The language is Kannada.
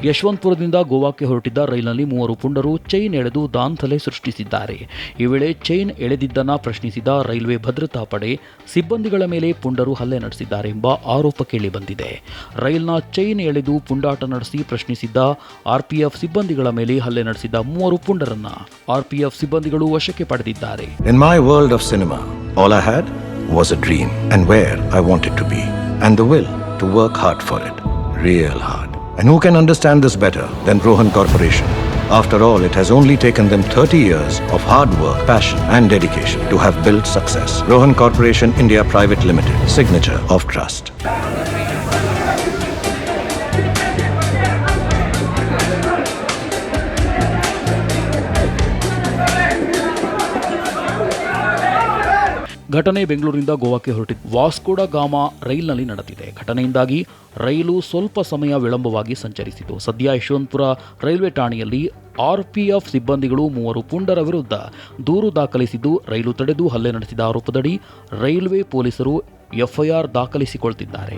ಯಶವಂತಪುರದಿಂದ ಗೋವಾಕ್ಕೆ ಹೊರಟಿದ್ದ ರೈಲಿನಲ್ಲಿ 3 ಪುಂಡರು ಚೈನ್ ಎಳೆದು ದಾಂಧಲೆ ಸೃಷ್ಟಿಸಿದ್ದಾರೆ. ಈ ವೇಳೆ ಚೈನ್ ಎಳೆದಿದ್ದನ್ನು ಪ್ರಶ್ನಿಸಿದ ರೈಲ್ವೆ ಭದ್ರತಾ ಪಡೆ ಸಿಬ್ಬಂದಿಗಳ ಮೇಲೆ ಪುಂಡರು ಹಲ್ಲೆ ನಡೆಸಿದ್ದಾರೆ ಎಂಬ ಆರೋಪ ಕೇಳಿಬಂದಿದೆ. ರೈಲ್ನ ಚೈನ್ ಎಳೆದು ಪುಂಡಾಟ ನಡೆಸಿ ಪ್ರಶ್ನಿಸಿದ್ದ ಆರ್ಪಿಎಫ್ ಸಿಬ್ಬಂದಿಗಳ ಮೇಲೆ ಹಲ್ಲೆ ನಡೆಸಿದ 3 ಪುಂಡರನ್ನ ಆರ್ಪಿಎಫ್ ಸಿಬ್ಬಂದಿಗಳು ವಶಕ್ಕೆ ಪಡೆದಿದ್ದಾರೆ. In my world of cinema, all I had was a dream and where I wanted to be and the will to work hard for it, real hard. And who can understand this better than Rohan Corporation? After all, it has only taken them 30 years of hard work, passion and dedication to have built success. Rohan Corporation India Private Limited, signature of trust. ಘಟನೆ ಬೆಂಗಳೂರಿನಿಂದ ಗೋವಾಕ್ಕೆ ಹೊರಟಿದ್ದ ವಾಸ್ಕೋಡ ಗಾಮಾ ರೈಲ್ನಲ್ಲಿ ನಡೆದಿದೆ. ಘಟನೆಯಿಂದಾಗಿ ರೈಲು ಸ್ವಲ್ಪ ಸಮಯ ವಿಳಂಬವಾಗಿ ಸಂಚರಿಸಿತು. ಸದ್ಯ ಯಶವಂತಪುರ ರೈಲ್ವೆ ಠಾಣೆಯಲ್ಲಿ ಆರ್ಪಿಎಫ್ ಸಿಬ್ಬಂದಿಗಳು 3 ಪುಂಡರ ವಿರುದ್ಧ ದೂರು ದಾಖಲಿಸಿದ್ದು, ರೈಲು ತಡೆದು ಹಲ್ಲೆ ನಡೆಸಿದ ಆರೋಪದಡಿ ರೈಲ್ವೆ ಪೊಲೀಸರು ಎಫ್ಐಆರ್ ದಾಖಲಿಸಿಕೊಳ್ತಿದ್ದಾರೆ.